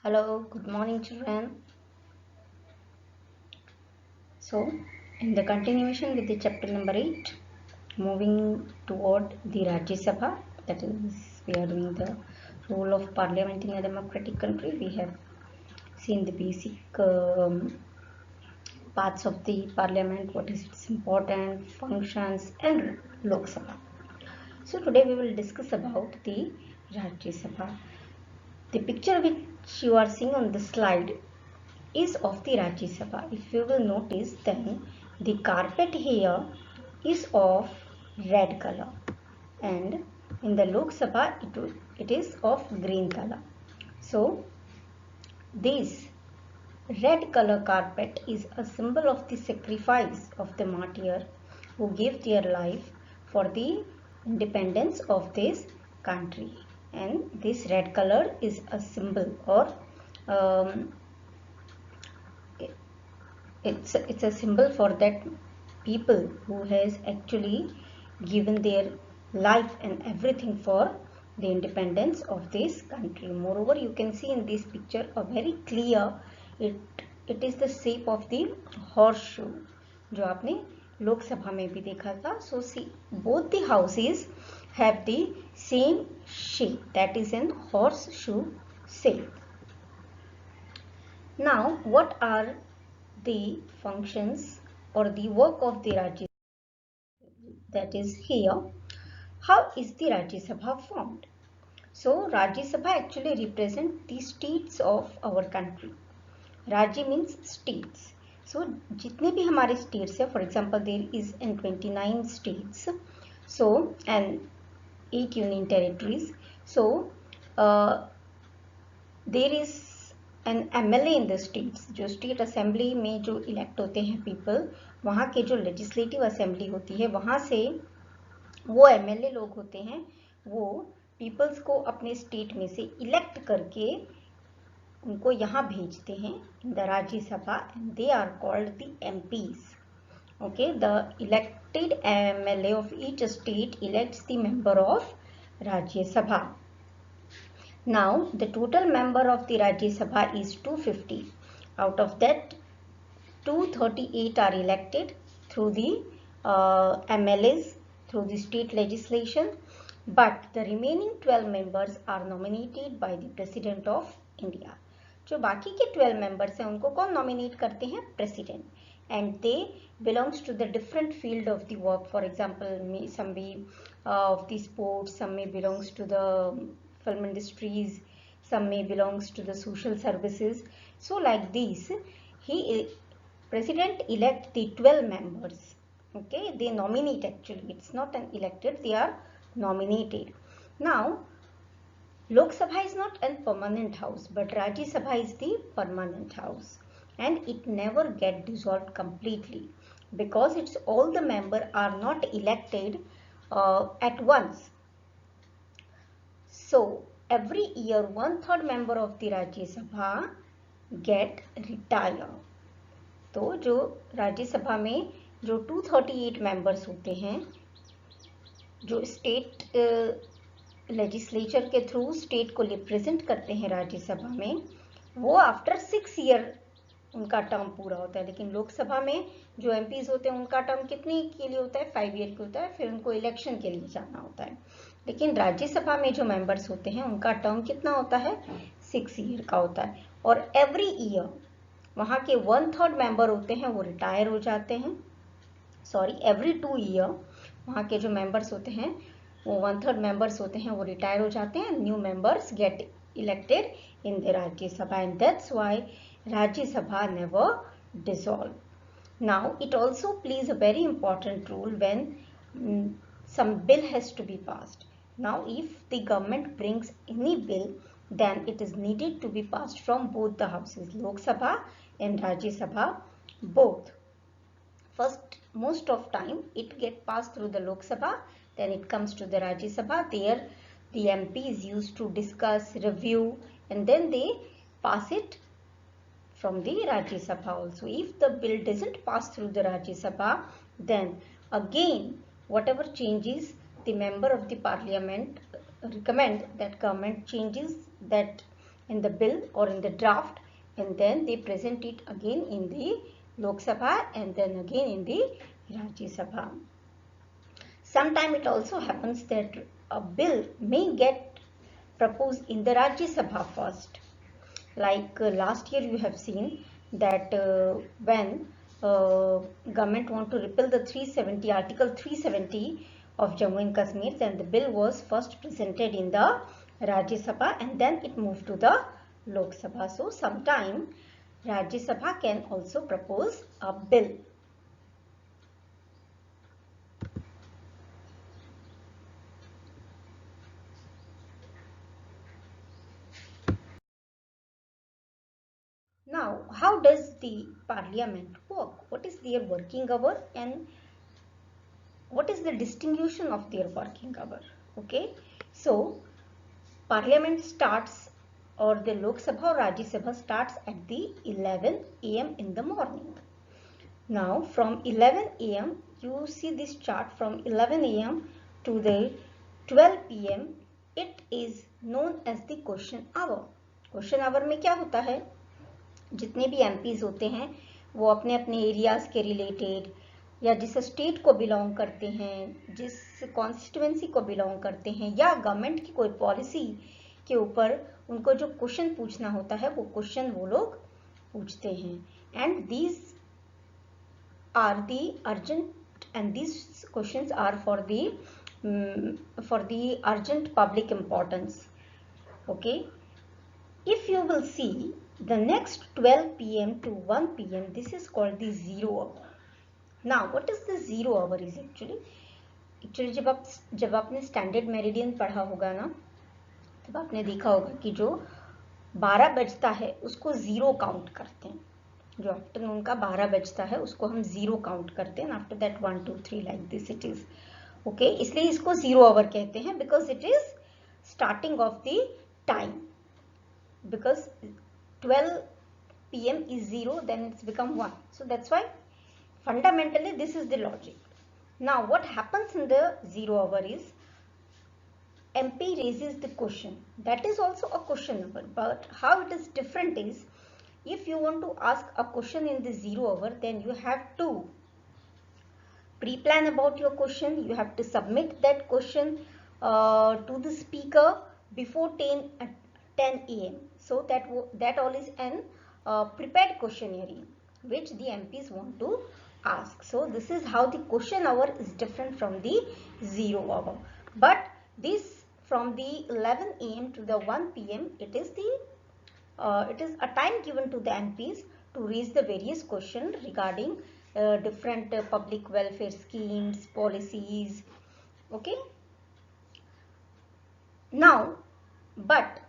Hello, good morning, children. So, in the continuation with the chapter number 8, moving toward the Rajya Sabha, that is, we are doing the role of parliament in a democratic country. We have seen the basic parts of the parliament, what is its important functions, and Lok Sabha. So, today we will discuss about the Rajya Sabha. The picture which you are seeing on the slide is of the Rajya Sabha. If you will notice, then the carpet here is of red color, and in the Lok Sabha it is of green color. So this red color carpet is a symbol of the sacrifice of the martyr who gave their life for the independence of this country, and this red color is a symbol or um, it's a symbol for that people who has actually given their life and everything for the independence of this country. Moreover, you can see in this picture a very clear it is the shape of the horseshoe जो आपने लोक सभा में भी देखा था. So see, both the houses have the same shape, that is an horseshoe shape. Now, what are the functions or the work of the Rajya Sabha? That is here. How is the Rajya Sabha formed? So, Rajya Sabha actually represents the states of our country. Rajya means states. So, जितने भी हमारे states है, for example, there is in 29 states. So, and 8 union territories. So, there is N MLA in the states. जो state assembly में जो elect होते हैं people, वहाँ के जो लेजिस्लेटिव असेंबली होती है वहाँ से वो एमएलए लोग होते हैं, वो पीपल्स को अपने स्टेट में से इलेक्ट करके उनको यहाँ भेजते हैं इन the Rajya Sabha, and they are called the MPs. Okay, the elected MLA of each state elects the member of Rajya Sabha. Now, the total member of the Rajya Sabha is 250. Out of that, 238 are elected through the MLAs, through the state legislation, but the remaining 12 members are nominated by the President of India. जो बाकी के 12 members हैं उनको कौन nominate करते हैं? President. And they belongs to the different field of the work. For example, some be of the sports, some may belongs to the film industries, some may belongs to the social services. So like this, president elect the 12 members. Okay, they nominate, actually it's not an elected, they are nominated. Now Lok Sabha is not a permanent house, but Rajya Sabha is the permanent house, and it never get dissolved completely because it's all the members are not elected at once. So every year 1/3 member of the Rajya Sabha get retire. तो जो राज्य सभा में जो 238 members होते हैं, जो state legislature के थ्रू स्टेट को रिप्रेजेंट करते हैं राज्य सभा में, वो आफ्टर 6 ईयर उनका टर्म पूरा होता है. लेकिन लोकसभा में जो एमपीज होते हैं उनका टर्म कितने के लिए होता है? 5 ईयर के होता है, फिर उनको इलेक्शन के लिए जाना होता है. लेकिन राज्यसभा में जो मेंबर्स होते हैं उनका टर्म कितना होता है? 6 ईयर का होता है. और एवरी ईयर वहाँ के 1/3 मेंबर होते हैं वो रिटायर हो जाते हैं. सॉरी, एवरी 2 ईयर वहाँ के जो मेंबर्स होते हैं वो 1/3 मेंबर्स होते हैं वो रिटायर हो जाते हैं. New members get elected in the Rajya Sabha, and that's why Rajya Sabha never dissolved. Now, it also plays a very important role when some bill has to be passed. Now, if the government brings any bill, then it is needed to be passed from both the houses, Lok Sabha and Rajya Sabha, both. First, most of time it get passed through the Lok Sabha, then it comes to the Rajya Sabha. There, the MP is used to discuss, review, and then they pass it from the Rajya Sabha also. If the bill doesn't pass through the Rajya Sabha, then again whatever changes the member of the parliament recommend, that government changes that in the bill or in the draft, and then they present it again in the Lok Sabha and then again in the Rajya Sabha. Sometimes it also happens that a bill may get proposed in the Rajya Sabha first. Like last year you have seen that when government want to repeal the 370 Article 370 of Jammu and Kashmir, then the bill was first presented in the Rajya Sabha and then it moved to the Lok Sabha. So sometime Rajya Sabha can also propose a bill. Now, how does the parliament work? What is their working hour and what is the distinction of their working hour? Okay, so parliament starts, or the Lok Sabha or Rajya Sabha starts at the 11 a.m. in the morning. Now from 11 a.m. you see this chart, from 11 a.m. to the 12 p.m. it is known as the question hour. Question hour में क्या होता है, जितने भी MPs होते हैं वो अपने अपने एरियाज के रिलेटेड या जिस स्टेट को बिलोंग करते हैं, जिस कॉन्स्टिट्यूएंसी को बिलोंग करते हैं या गवर्नमेंट की कोई पॉलिसी के ऊपर उनको जो क्वेश्चन पूछना होता है वो क्वेश्चन वो लोग पूछते हैं. And these are the urgent and these questions are for the urgent public importance. Okay, if you will see the next 12 p.m. to 1 p.m. this is called the zero hour. Now what is the zero hour is actually जब आपने standard meridian पढ़ा होगा ना, तब आपने देखा होगा कि जो 12 बजता है उसको जीरो काउंट करते हैं. जो आफ्टरनून का 12 बजता है उसको हम जीरो काउंट करते हैं. After that 1 2 3 like this it is. Okay, इसलिए इसको जीरो आवर कहते हैं because it is starting of the time. Because 12 p.m. is 0, then it's become 1. So that's why fundamentally this is the logic. Now what happens in the zero hour is MP raises the question. That is also a question hour, but how it is different is, if you want to ask a question in the zero hour, then you have to pre-plan about your question. You have to submit that question to the speaker before 10 a.m. So that all is an prepared questionnaire which the MPs want to ask. So this is how the question hour is different from the zero hour. But this from the 11 a.m. to the 1 p.m. it is a time given to the MPs to raise the various questions regarding different public welfare schemes, policies. Okay. Now, but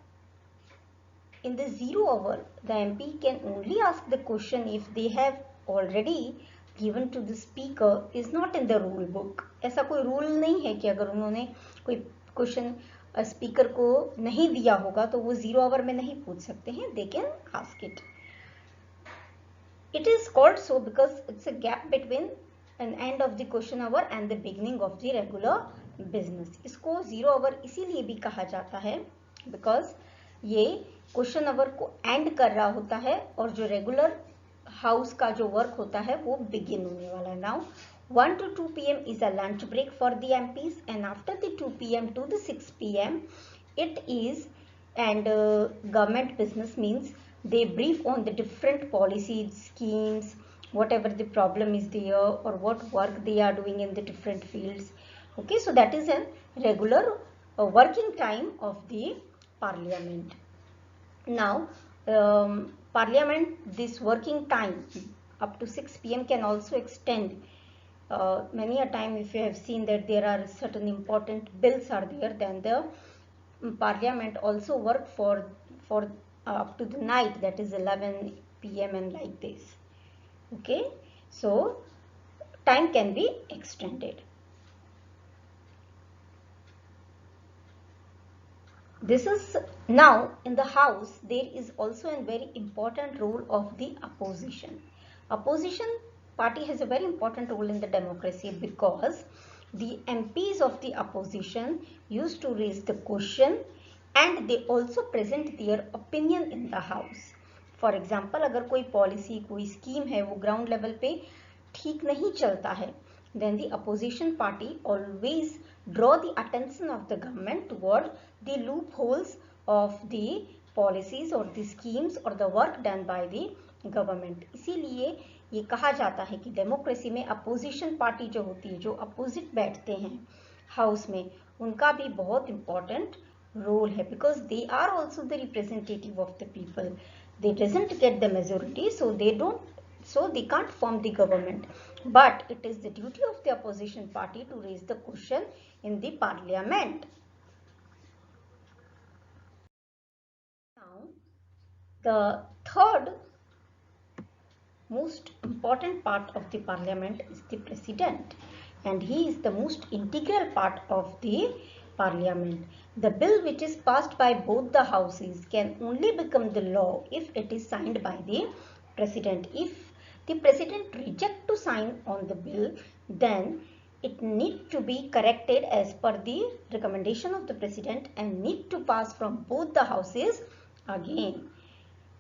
in the zero hour, the MP can only ask the question if they have already given to the speaker is not in the rule book. ऐसा कोई rule नहीं है कि अगर उन्होंने कोई question speaker को नहीं दिया होगा तो वो जीरो आवर में नहीं पूछ सकते हैं. They can ask it. It is called so because it's a gap between an end of the question hour and the beginning of the regular business. इसको जीरो आवर इसीलिए भी कहा जाता है because ये क्वेश्चन आवर को and कर रहा होता है और जो रेगुलर हाउस का जो वर्क होता है वो बिगिन होने वाला है. Now 1 to 2 p.m. is a lunch break for the MPs, and after the 2 p.m. to the 6 p.m. it is and government business means they brief on the different policies, schemes, whatever the problem is there or what work they are doing in the different fields. Okay, so that is a regular working time of the parliament. Now parliament, this working time up to 6 p.m. can also extend. Many a time if you have seen that there are certain important bills are there, then the parliament also work for up to the night, that is 11 p.m. and like this. Okay, so time can be extended. This is now in the house there is also a very important role of the opposition. Opposition party has a very important role in the democracy because the MPs of the opposition used to raise the question and they also present their opinion in the house. For example, अगर कोई policy कोई scheme है वो ground level पे ठीक नहीं चलता है, then the opposition party always draw the attention of the government toward the loopholes of the policies or the schemes or the work done by the government. इसीलिए ये कहा जाता है कि डेमोक्रेसी में अपोजिशन पार्टी जो होती है, जो अपोजिट बैठते हैं हाउस में, उनका भी बहुत इंपॉर्टेंट रोल है, because they are also the representative of the people. They doesn't get the majority, so they can't form the government, but it is the duty of the opposition party to raise the question in the parliament. Now the third most important part of the parliament is the president, and he is the most integral part of the parliament. The bill which is passed by both the houses can only become the law if it is signed by the president. If the president rejects to sign on the bill, then it need to be corrected as per the recommendation of the president and need to pass from both the houses again.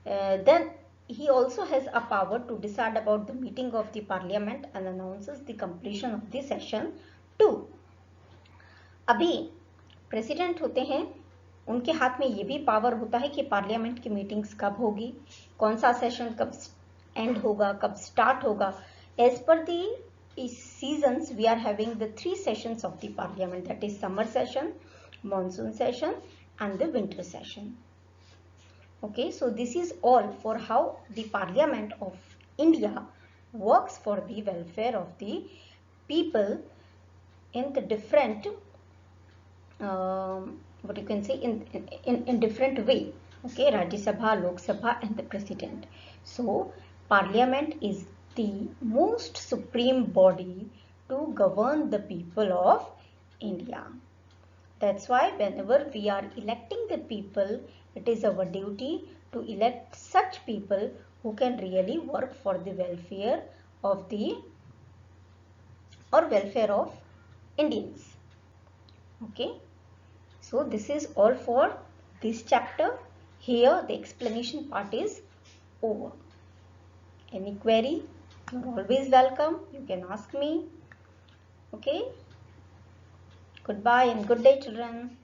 Then he also has a power to decide about the meeting of the parliament and announces the completion of the session too. अभी president होते हैं, उनके हाथ में ये भी power होता है कि पार्लियामेंट की मीटिंग्स कब होगी, कौन सा सेशन कब एंड होगा, कब स्टार्ट होगा. As per the seasons we are having the 3 sessions of the parliament, that is summer session, monsoon session and the winter session. Okay, so this is all for how the Parliament of India works for the welfare of the people in the different what you can say in different way. Okay, Rajya Sabha, Lok Sabha and the president. So Parliament is the most supreme body to govern the people of India. That's why whenever we are electing the people, it is our duty to elect such people who can really work for the welfare of Indians. Okay, so this is all for this chapter. Here the explanation part is over. Any query, you are always welcome, you can ask me. Okay, goodbye and good day children.